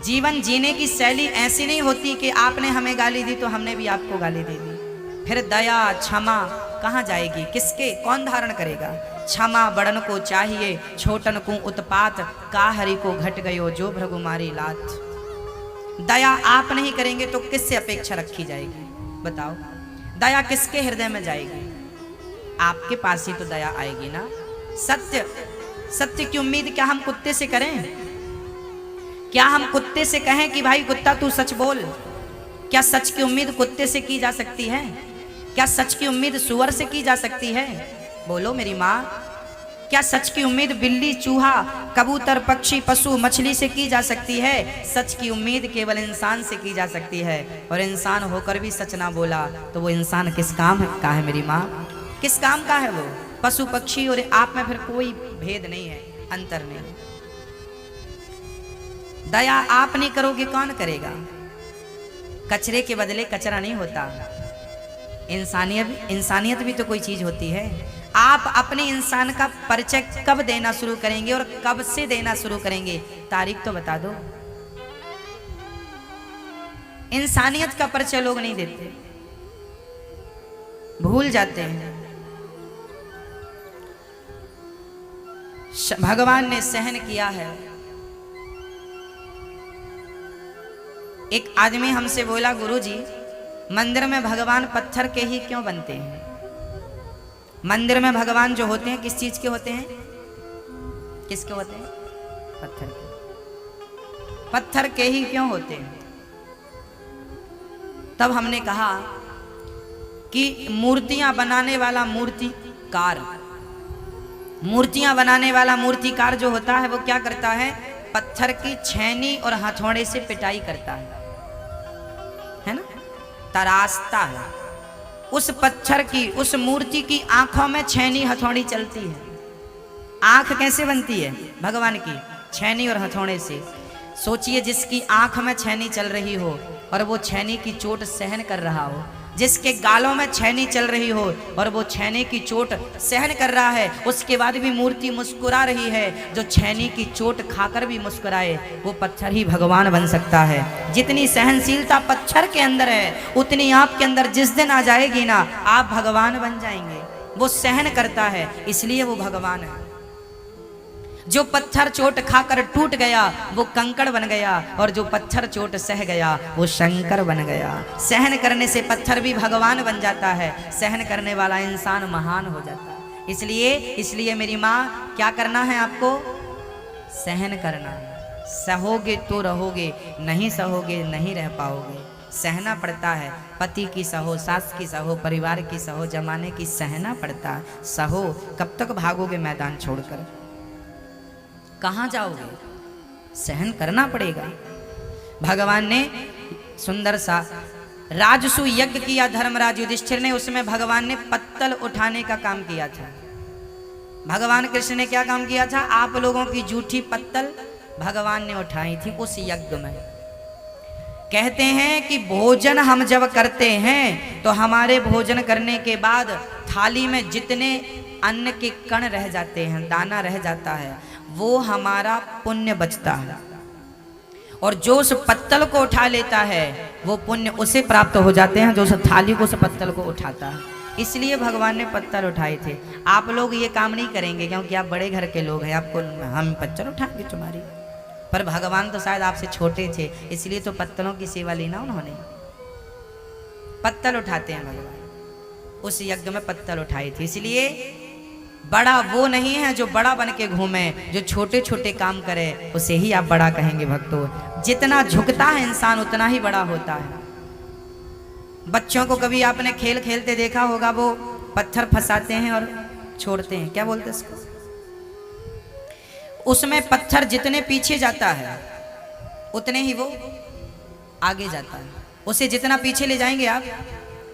जीवन जीने की शैली ऐसी नहीं होती कि आपने हमें गाली दी तो हमने भी आपको गाली दे दी। फिर दया क्षमा कहाँ जाएगी, किसके कौन धारण करेगा। क्षमा बड़न को चाहिए, छोटन को उत्पात, का हरि को घट गयो जो भृगुमारी लात। दया आप नहीं करेंगे तो किससे अपेक्षा रखी जाएगी, बताओ। दया किसके हृदय में जाएगी, आपके पास ही तो दया आएगी ना। सत्य की उम्मीद क्या हम कुत्ते से करें? क्या हम कुत्ते से कहें कि भाई कुत्ता तू सच बोल? क्या सच की उम्मीद कुत्ते से की जा सकती है? क्या सच की उम्मीद सुअर से की जा सकती है? बोलो मेरी माँ। क्या सच की उम्मीद बिल्ली, चूहा, कबूतर, पक्षी, पशु, मछली से की जा सकती है? सच की उम्मीद केवल इंसान से की जा सकती है। और इंसान होकर भी सच ना बोला तो वो इंसान किस काम का है मेरी माँ? किस काम का है वो? पशु पक्षी और आप में फिर कोई भेद नहीं है, अंतर नहीं। दया आप नहीं करोगे कौन करेगा? कचरे के बदले कचरा नहीं होता। इंसानियत भी तो कोई चीज होती है। आप अपने इंसान का परिचय कब देना शुरू करेंगे और कब से देना शुरू करेंगे, तारीख तो बता दो। इंसानियत का परिचय लोग नहीं देते, भूल जाते हैं। भगवान ने सहन किया है। एक आदमी हमसे बोला, गुरुजी मंदिर में भगवान पत्थर के ही क्यों बनते हैं? मंदिर में भगवान जो होते हैं किस चीज के होते हैं? किसके होते हैं? पत्थर के। पत्थर के ही क्यों होते हैं? तब हमने कहा कि मूर्तियां बनाने वाला मूर्तिकार जो होता है वो क्या करता है? पत्थर की छेनी और हथौड़े से पिटाई करता है ना, तराशता है। उस पत्थर की, उस मूर्ति की आंखों में छेनी हथौड़ी चलती है। आंख कैसे बनती है भगवान की? छेनी और हथौड़े से। सोचिए, जिसकी आंख में छेनी चल रही हो और वो छेनी की चोट सहन कर रहा हो, जिसके गालों में छेनी चल रही हो और वो छेनी की चोट सहन कर रहा है, उसके बाद भी मूर्ति मुस्कुरा रही है। जो छेनी की चोट खाकर भी मुस्कुराए वो पत्थर ही भगवान बन सकता है। जितनी सहनशीलता पत्थर के अंदर है उतनी आपके अंदर जिस दिन आ जाएगी ना, आप भगवान बन जाएंगे। वो सहन करता है इसलिए वो भगवान है। जो पत्थर चोट खाकर टूट गया वो कंकड़ बन गया, और जो पत्थर चोट सह गया वो शंकर बन गया। सहन करने से पत्थर भी भगवान बन जाता है, सहन करने वाला इंसान महान हो जाता है। इसलिए मेरी माँ, क्या करना है आपको? सहन करना है। सहोगे तो रहोगे, नहीं सहोगे नहीं रह पाओगे। सहना पड़ता है। पति की सहो, सास की सहो, परिवार की सहो, जमाने की सहना पड़ता है। सहो, कब तक भागोगे मैदान छोड़कर? कहाँ जाओगे? सहन करना पड़ेगा। भगवान ने सुंदर सा राजसु यज्ञ किया धर्मराज युधिष्ठिर ने, उसमें भगवान ने पत्तल उठाने का काम किया था। भगवान कृष्ण ने क्या काम किया था? आप लोगों की जूठी पत्तल भगवान ने उठाई थी उस यज्ञ में। कहते हैं कि भोजन हम जब करते हैं तो हमारे भोजन करने के बाद थाली में जितने अन्न के कण रह जाते हैं, दाना रह जाता है, वो हमारा पुण्य बचता है। और जो उस पत्तल को उठा लेता है वो पुण्य उसे प्राप्त हो जाते हैं जो उस थाली को, उस पत्तल को उठाता है। इसलिए भगवान ने पत्तल उठाए थे। आप लोग ये काम नहीं करेंगे क्योंकि आप बड़े घर के लोग हैं, आपको हम पत्तल उठाएंगे तुम्हारी। पर भगवान तो शायद आपसे छोटे थे, इसलिए तो पत्तलों की सेवा ली ना उन्होंने। पत्तल उठाते हैं भगवान। उस यज्ञ में पत्तल उठाई थी। इसलिए बड़ा वो नहीं है जो बड़ा बन के घूमे, जो छोटे छोटे काम करे उसे ही आप बड़ा कहेंगे भक्तों। जितना झुकता है इंसान उतना ही बड़ा होता है। बच्चों को कभी आपने खेल खेलते देखा होगा, वो पत्थर फंसाते हैं और छोड़ते हैं, क्या बोलते हैं इसको? उसमें पत्थर जितने पीछे जाता है उतने ही वो आगे जाता है। उसे जितना पीछे ले जाएंगे आप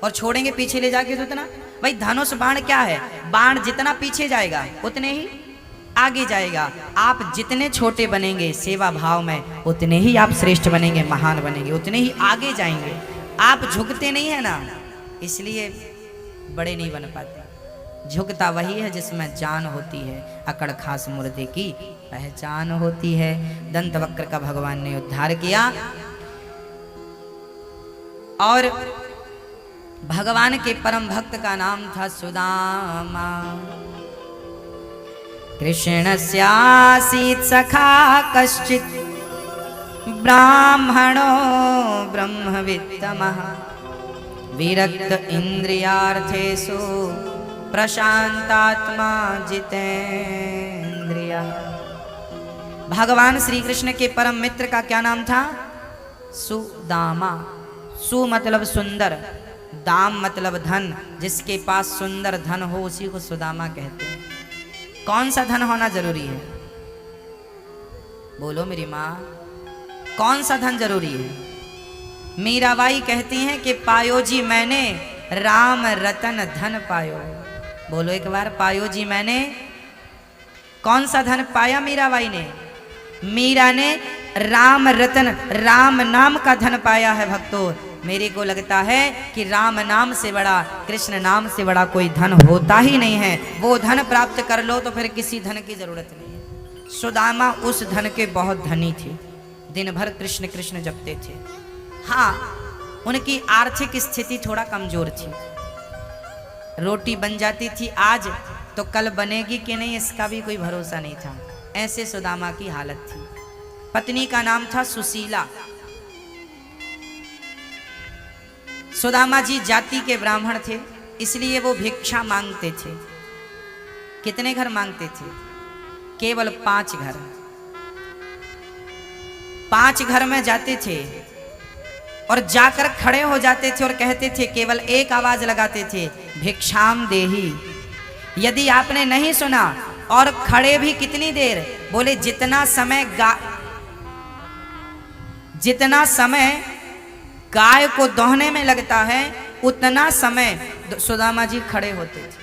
और छोड़ेंगे पीछे ले जाके तो उतना, भाई धनुष बाण क्या है? बाण जितना पीछे जाएगा उतने ही आगे जाएगा। आप जितने छोटे बनेंगे सेवा भाव में उतने ही आप श्रेष्ठ बनेंगे, महान बनेंगे, उतने ही आगे जाएंगे। आप झुकते नहीं है ना, इसलिए बड़े नहीं बन पाते। झुकता वही है जिसमें जान होती है, अकड़ खास मुर्दे की पहचान होती है। दंत वक्र का भगवान ने उद्धार किया और भगवान के परम भक्त का नाम था सुदामा। कृष्णस्यासीत् सखा कश्चित् ब्राह्मणो ब्रह्मवित्तमः विरक्त इंद्रियार्थेषु प्रशांतात्मा जितेंद्रिया। भगवान श्री कृष्ण के परम मित्र का क्या नाम था? सुदामा। सु मतलब सुंदर, दाम मतलब धन। जिसके पास सुंदर धन हो उसी को सुदामा कहते हैं। कौन सा धन होना जरूरी है? बोलो मेरी माँ, कौन सा धन जरूरी है? मीराबाई कहती हैं कि पायो जी मैंने राम रतन धन पायो। बोलो एक बार, पायो जी मैंने कौन सा धन पाया? मीराबाई ने, मीरा ने राम रतन, राम नाम का धन पाया है। भक्तों, मेरे को लगता है कि राम नाम से बड़ा, कृष्ण नाम से बड़ा कोई धन होता ही नहीं है। वो धन प्राप्त कर लो तो फिर किसी धन की जरूरत नहीं है। सुदामा उस धन के बहुत धनी थे, दिन भर कृष्ण कृष्ण जपते थे। हाँ, उनकी आर्थिक स्थिति थोड़ा कमजोर थी। रोटी बन जाती थी आज तो कल बनेगी कि नहीं इसका भी कोई भरोसा नहीं था। ऐसे सुदामा की हालत थी। पत्नी का नाम था सुशीला। सुदामा जी जाति के ब्राह्मण थे, इसलिए वो भिक्षा मांगते थे। कितने घर मांगते थे? केवल 5 घर। 5 घर में जाते थे और जाकर खड़े हो जाते थे और कहते थे, केवल एक आवाज लगाते थे, भिक्षाम देही। यदि आपने नहीं सुना और खड़े भी कितनी देर, बोले जितना समय गाय को दोहने में लगता है उतना समय सुदामा जी खड़े होते थे।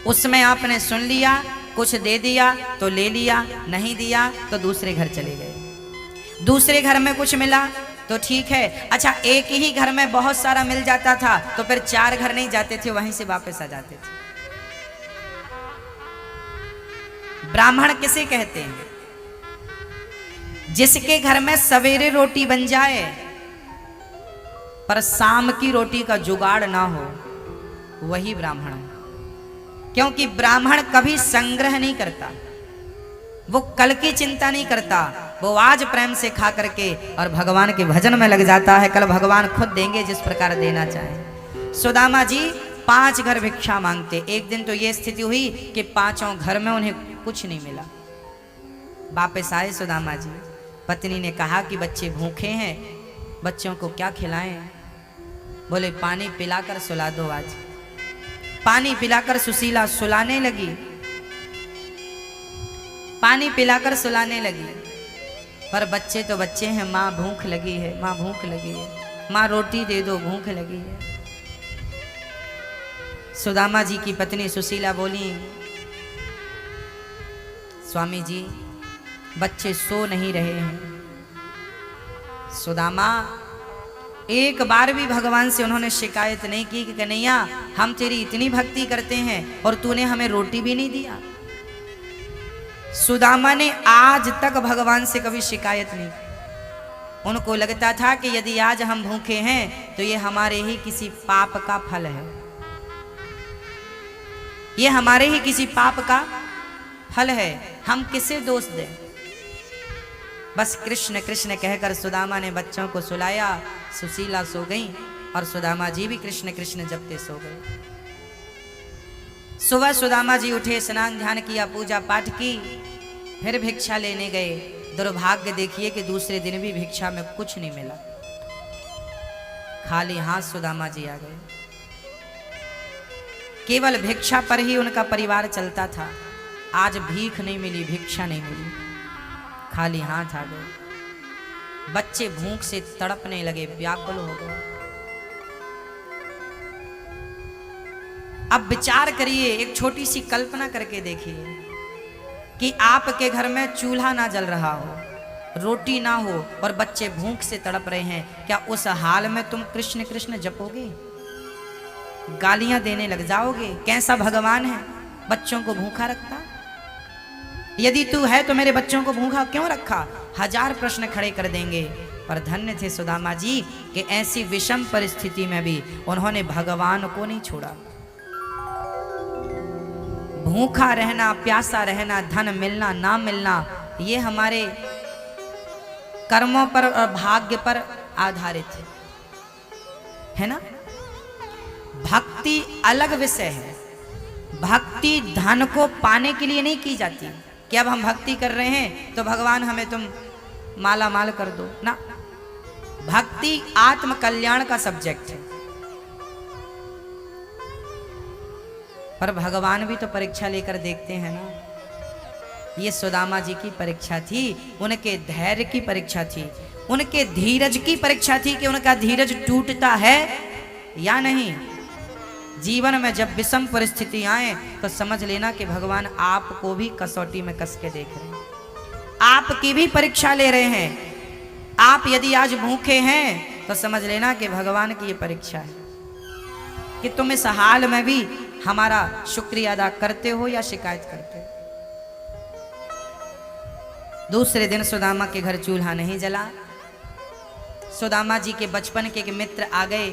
उसमें आपने सुन लिया, कुछ दे दिया तो ले लिया, नहीं दिया तो दूसरे घर चले गए। दूसरे घर में कुछ मिला तो ठीक है। अच्छा, एक ही घर में बहुत सारा मिल जाता था तो फिर 4 घर नहीं जाते थे, वहीं से वापस आ जाते थे। ब्राह्मण किसे कहते हैं? जिसके घर में सवेरे रोटी बन जाए पर शाम की रोटी का जुगाड़ ना हो, वही ब्राह्मण है। क्योंकि ब्राह्मण कभी संग्रह नहीं करता, वो कल की चिंता नहीं करता, वो आज प्रेम से खा करके और भगवान के भजन में लग जाता है। कल भगवान खुद देंगे जिस प्रकार देना चाहे। सुदामा जी 5 घर भिक्षा मांगते। एक दिन तो ये स्थिति हुई कि 5 घर में उन्हें कुछ नहीं मिला। वापस आए सुदामा जी। पत्नी ने कहा कि बच्चे भूखे हैं, बच्चों को क्या खिलाएं? बोले पानी पिलाकर सुला दो आज। पानी पिलाकर सुशीला सुलाने लगी, पानी पिलाकर सुलाने लगी। पर बच्चे तो बच्चे हैं, माँ भूख लगी है, माँ भूख लगी है, माँ रोटी दे दो, भूख लगी है। सुदामा जी की पत्नी सुशीला बोली, स्वामी जी बच्चे सो नहीं रहे हैं। सुदामा एक बार भी भगवान से उन्होंने शिकायत नहीं की कि कन्हैया हम तेरी इतनी भक्ति करते हैं और तूने हमें रोटी भी नहीं दिया। सुदामा ने आज तक भगवान से कभी शिकायत नहीं की। उनको लगता था कि यदि आज हम भूखे हैं तो ये हमारे ही किसी पाप का फल है, ये हमारे ही किसी पाप का फल है, हम किसे दोष दें। बस कृष्ण कृष्ण कहकर सुदामा ने बच्चों को सुलाया। सुशीला सो गई और सुदामा जी भी कृष्ण कृष्ण जपते सो गए। सुबह सुदामा जी उठे, स्नान ध्यान किया, पूजा पाठ की, फिर भिक्षा लेने गए। दुर्भाग्य देखिए कि दूसरे दिन भी भिक्षा में कुछ नहीं मिला, खाली हाथ सुदामा जी आ गए। केवल भिक्षा पर ही उनका परिवार चलता था। आज भीख नहीं मिली, भिक्षा नहीं मिली, खाली हाथ आ गए। बच्चे भूख से तड़पने लगे, व्याकुल हो गए। अब विचार करिए, एक छोटी सी कल्पना करके देखिए कि आपके घर में चूल्हा ना जल रहा हो, रोटी ना हो और बच्चे भूख से तड़प रहे हैं, क्या उस हाल में तुम कृष्ण कृष्ण जपोगे? गालियां देने लग जाओगे। कैसा भगवान है, बच्चों को भूखा रखता? यदि तू है तो मेरे बच्चों को भूखा क्यों रखा? हजार प्रश्न खड़े कर देंगे। पर धन्य थे सुदामा जी कि ऐसी विषम परिस्थिति में भी उन्होंने भगवान को नहीं छोड़ा। भूखा रहना, प्यासा रहना, धन मिलना ना मिलना, ये हमारे कर्मों पर और भाग्य पर आधारित है ना। भक्ति अलग विषय है। भक्ति धन को पाने के लिए नहीं की जाती कि अब हम भक्ति कर रहे हैं तो भगवान हमें तुम माला माल कर दो ना। भक्ति आत्म कल्याण का सब्जेक्ट है। पर भगवान भी तो परीक्षा लेकर देखते हैं ना। ये सुदामा जी की परीक्षा थी, उनके धैर्य की परीक्षा थी, उनके धीरज की परीक्षा थी कि उनका धीरज टूटता है या नहीं। जीवन में जब विषम परिस्थिति आए तो समझ लेना कि भगवान आपको भी कसौटी में कस के देख रहे हैं, आपकी भी परीक्षा ले रहे हैं। आप यदि आज भूखे हैं तो समझ लेना कि भगवान की ये परीक्षा है कि तुम इस हाल में भी हमारा शुक्रिया अदा करते हो या शिकायत करते हो। दूसरे दिन सुदामा के घर चूल्हा नहीं जला। सुदामा जी के बचपन के एक मित्र आ गए।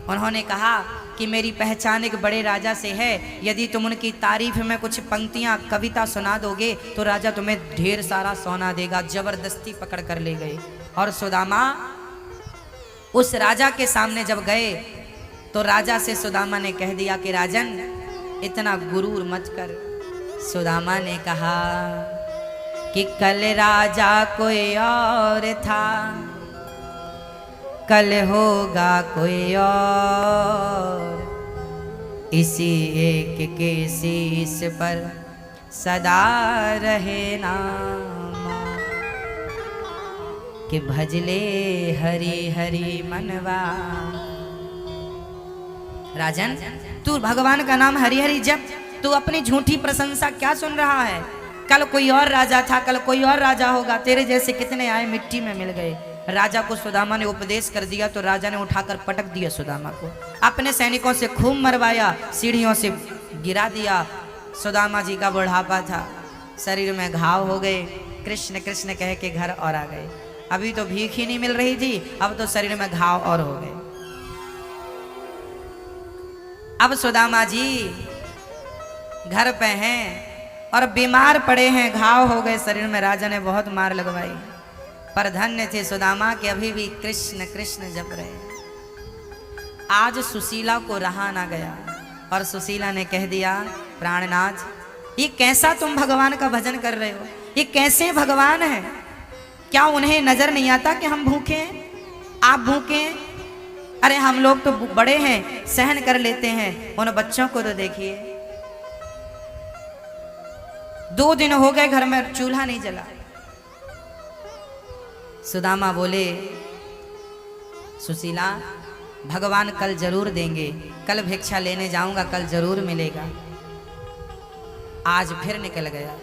उन्होंने कहा कि मेरी पहचान एक बड़े राजा से है, यदि तुम उनकी तारीफ में कुछ पंक्तियां कविता सुना दोगे तो राजा तुम्हें ढेर सारा सोना देगा। जबरदस्ती पकड़ कर ले गए और सुदामा उस राजा के सामने जब गए तो राजा से सुदामा ने कह दिया कि राजन इतना गुरूर मत कर। सुदामा ने कहा कि कल राजा कोई और था, कल होगा कोई और, इसी एक के शीश पर सदा रहे नामा, कि भजले हरि हरि मनवा। राजन तू भगवान का नाम हरि हरि जप, तू अपनी झूठी प्रशंसा क्या सुन रहा है? कल कोई और राजा था, कल कोई और राजा होगा, तेरे जैसे कितने आए मिट्टी में मिल गए। राजा को सुदामा ने उपदेश कर दिया तो राजा ने उठाकर पटक दिया सुदामा को, अपने सैनिकों से खूब मरवाया, सीढ़ियों से गिरा दिया। सुदामा जी का बुढ़ापा था, शरीर में घाव हो गए। कृष्ण कृष्ण कह के घर और आ गए। अभी तो भीख ही नहीं मिल रही थी, अब तो शरीर में घाव और हो गए। अब सुदामा जी घर पे हैं और बीमार पड़े हैं, घाव हो गए शरीर में। राजा ने बहुत मार लगवाई, पर धन्य थे सुदामा के अभी भी कृष्ण कृष्ण जप रहे। आज सुशीला को रहा ना गया और सुशीला ने कह दिया, प्राणनाथ ये कैसा तुम भगवान का भजन कर रहे हो? ये कैसे भगवान है? क्या उन्हें नजर नहीं आता कि हम भूखे हैं, आप भूखे हैं? अरे हम लोग तो बड़े हैं, सहन कर लेते हैं, उन बच्चों को तो देखिए। 2 दिन हो गए घर में चूल्हा नहीं जला। सुदामा बोले, सुशीला भगवान कल जरूर देंगे, कल भिक्षा लेने जाऊंगा, कल जरूर मिलेगा। आज फिर निकल गया।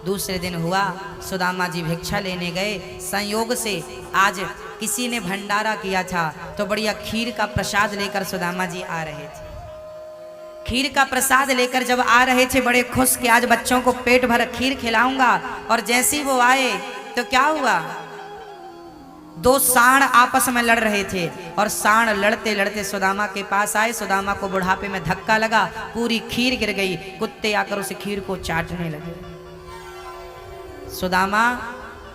दूसरे दिन हुआ, सुदामा जी भिक्षा लेने गए। संयोग से आज किसी ने भंडारा किया था तो बढ़िया खीर का प्रसाद लेकर सुदामा जी आ रहे थे। खीर का प्रसाद लेकर जब आ रहे थे बड़े खुश कि आज बच्चों को पेट भर खीर खिलाऊंगा। और जैसे ही वो आए तो क्या हुआ, 2 सांड आपस में लड़ रहे थे और सांड लड़ते लड़ते सुदामा के पास आए। सुदामा को बुढ़ापे में धक्का लगा, पूरी खीर गिर गई। कुत्ते आकर उस खीर को चाटने लगे। सुदामा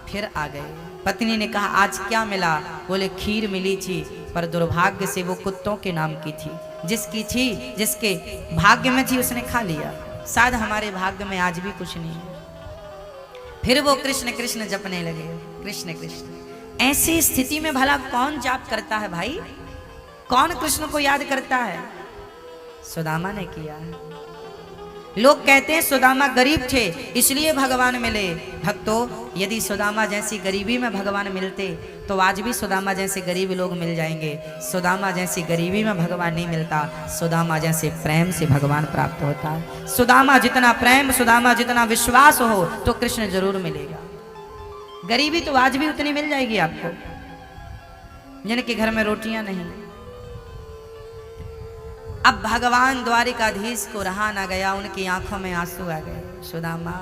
फिर आ गए। पत्नी ने कहा, आज क्या मिला? बोले, खीर मिली थी, पर दुर्भाग्य से वो कुत्तों के नाम की थी। जिसकी थी, जिसके भाग्य में थी, उसने खा लिया। शायद हमारे भाग्य में आज भी कुछ नहीं है। फिर वो कृष्ण कृष्ण जपने लगे, कृष्ण कृष्ण। ऐसी स्थिति में भला कौन जाप करता है भाई? कौन कृष्ण को याद करता है? सुदामा ने किया। लोग कहते हैं सुदामा गरीब थे इसलिए भगवान मिले। भक्तों, यदि सुदामा जैसी गरीबी में भगवान मिलते तो आज भी सुदामा जैसे गरीब लोग मिल जाएंगे। सुदामा जैसी गरीबी में भगवान नहीं मिलता, सुदामा जैसे प्रेम से भगवान प्राप्त होता है। सुदामा जितना प्रेम, सुदामा जितना विश्वास हो तो कृष्ण जरूर मिलेगा। गरीबी तो आज भी उतनी मिल जाएगी आपको जिनके घर में रोटियां नहीं। अब भगवान द्वारिकाधीश को रहा ना गया, उनकी आंखों में आंसू आ गए। सुदामा,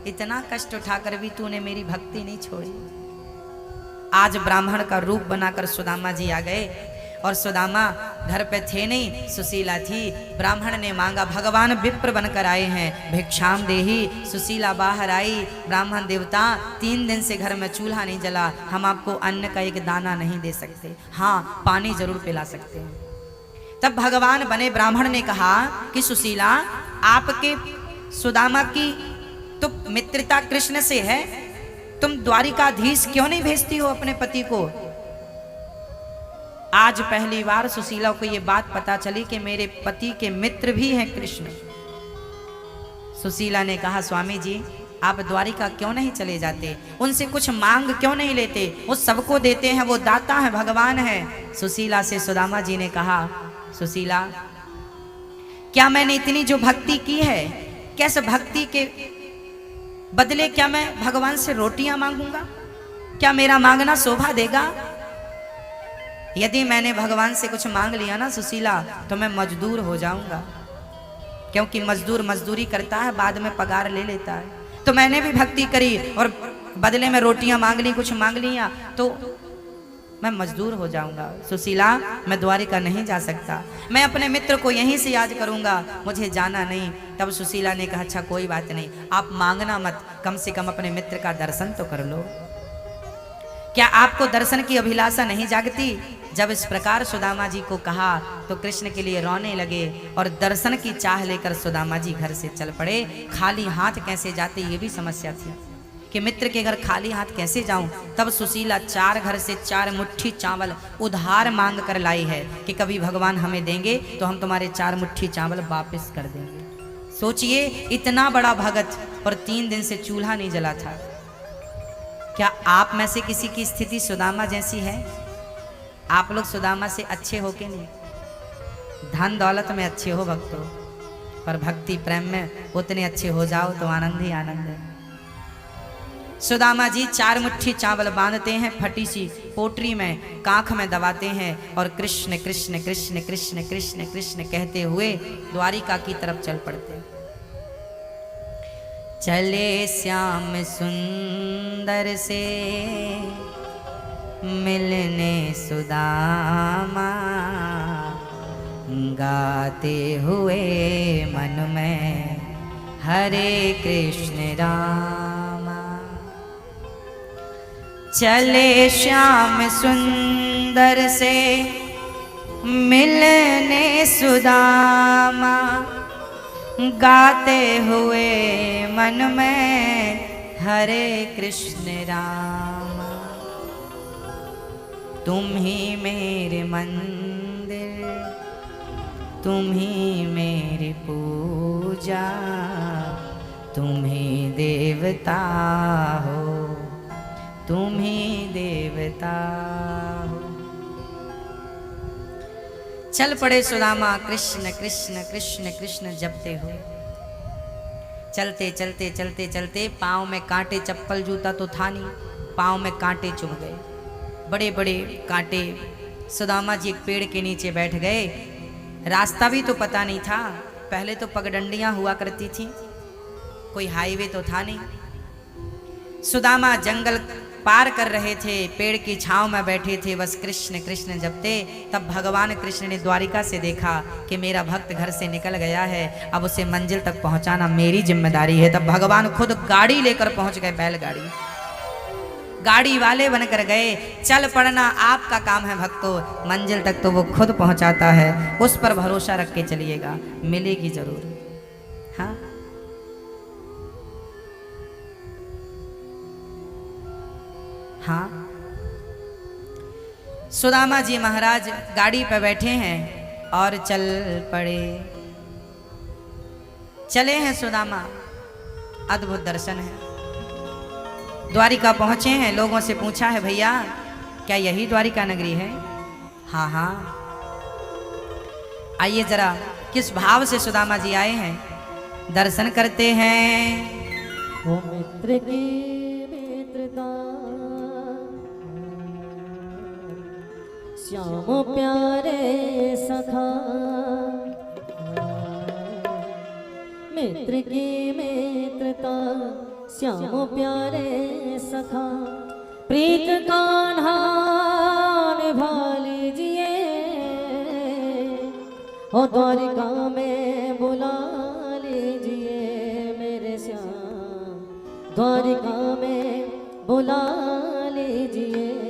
इतना कष्ट उठाकर भी तूने मेरी भक्ति नहीं छोड़ी। आज ब्राह्मण का रूप बनाकर सुदामा जी आ गए, और सुदामा घर पे थे नहीं, सुशीला थी। ब्राह्मण ने मांगा, भगवान विप्र बनकर आए हैं, भिक्षाम देही। सुशीला बाहर आई, ब्राह्मण देवता 3 दिन से घर में चूल्हा नहीं जला, हम आपको अन्न का एक दाना नहीं दे सकते, हाँ पानी जरूर पिला सकते हैं। तब भगवान बने ब्राह्मण ने कहा कि सुशीला, आपके सुदामा की तो मित्रता कृष्ण से है, तुम द्वारिकाधीश क्यों नहीं भेजती हो अपने पति को? आज पहली बार सुशीला को यह बात पता चली कि मेरे पति के मित्र भी हैं कृष्ण। सुशीला ने कहा, स्वामी जी आप द्वारिका क्यों नहीं चले जाते, उनसे कुछ मांग क्यों नहीं लेते? वो सबको देते हैं, वो दाता है, भगवान है। सुशीला से सुदामा जी ने कहा, सुशीला क्या मैंने इतनी जो भक्ति की है, क्या इस भक्ति के बदले क्या मैं भगवान से रोटियां मांगूंगा? क्या मेरा मांगना शोभा देगा? यदि मैंने भगवान से कुछ मांग लिया ना सुशीला, तो मैं मजदूर हो जाऊंगा, क्योंकि मजदूर मजदूरी करता है, बाद में पगार ले लेता है। तो मैंने भी भक्ति करी और बदले में रोटियां मांग ली, कुछ मांग लिया, तो मैं मजदूर हो जाऊंगा। सुशीला, मैं द्वारिका नहीं जा सकता, मैं अपने मित्र को यहीं से याद करूंगा, मुझे जाना नहीं। तब सुशीला ने कहा, अच्छा कोई बात नहीं, आप मांगना मत, कम से कम अपने मित्र का दर्शन तो कर लो। क्या आपको दर्शन की अभिलाषा नहीं जागती? जब इस प्रकार सुदामा जी को कहा तो कृष्ण के लिए रोने लगे, और दर्शन की चाह लेकर सुदामा जी घर से चल पड़े। खाली हाथ कैसे जाते, ये भी समस्या थी कि मित्र के घर खाली हाथ कैसे जाऊं। तब सुशीला 4 घर से 4 मुट्ठी चावल उधार मांग कर लाई है कि कभी भगवान हमें देंगे तो हम तुम्हारे 4 मुट्ठी चावल वापस कर देंगे। सोचिए, इतना बड़ा भगत और 3 दिन से चूल्हा नहीं जला था। क्या आप में से किसी की स्थिति सुदामा जैसी है? आप लोग सुदामा से अच्छे हो के नहीं? धन दौलत में अच्छे हो भक्तों, पर भक्ति प्रेम में उतने अच्छे हो जाओ तो आनंद ही आनंद है। सुदामा जी 4 मुट्ठी चावल बांधते हैं, फटी सी पोटरी में कांख में दबाते हैं, और कृष्ण कृष्ण कृष्ण कृष्ण कृष्ण कृष्ण कहते हुए द्वारिका की तरफ चल पड़ते हैं। चले श्याम सुंदर से मिलने सुदामा, गाते हुए मन में हरे कृष्ण रामा। चले श्याम सुंदर से मिलने सुदामा, गाते हुए मन में हरे कृष्ण रामा। तुम ही मेरे मंदिर, तुम ही मेरी पूजा, तुम ही देवता हो, तुम ही देवता हो। चल पड़े सुदामा कृष्ण कृष्ण कृष्ण कृष्ण जपते हुए। चलते चलते चलते चलते पाँव में कांटे, चप्पल जूता तो था नहीं, पाँव में कांटे चुभ गए, बड़े बड़े कांटे। सुदामा जी एक पेड़ के नीचे बैठ गए। रास्ता भी तो पता नहीं था, पहले तो पगडंडियां हुआ करती थी, कोई हाईवे तो था नहीं। सुदामा जंगल पार कर रहे थे, पेड़ की छांव में बैठे थे, बस कृष्ण कृष्ण जपते। तब भगवान कृष्ण ने द्वारिका से देखा कि मेरा भक्त घर से निकल गया है, अब उसे मंजिल तक पहुंचाना मेरी जिम्मेदारी है। तब भगवान खुद गाड़ी लेकर पहुंच गए, बैलगाड़ी, गाड़ी वाले बनकर गए। चल पड़ना आपका काम है भक्तों, मंजिल तक तो वो खुद पहुंचाता है, उस पर भरोसा रख के चलिएगा, मिलेगी जरूर। हाँ, हाँ। सुदामा जी महाराज गाड़ी पर बैठे हैं और चल पड़े। चले हैं सुदामा, अद्भुत दर्शन है। द्वारिका पहुंचे हैं, लोगों से पूछा है, भैया क्या यही द्वारिका नगरी है? हाँ हाँ। आइए जरा किस भाव से सुदामा जी आए हैं, दर्शन करते हैं। वो मित्र की मित्रता, श्याम प्यारे सखा, मित्र की मित्रता श्याम प्यारे सखा प्रीत कान्हा निभा लीजिए और द्वारिका में बुला लीजिए मेरे श्याम द्वारिका में बुला लीजिए।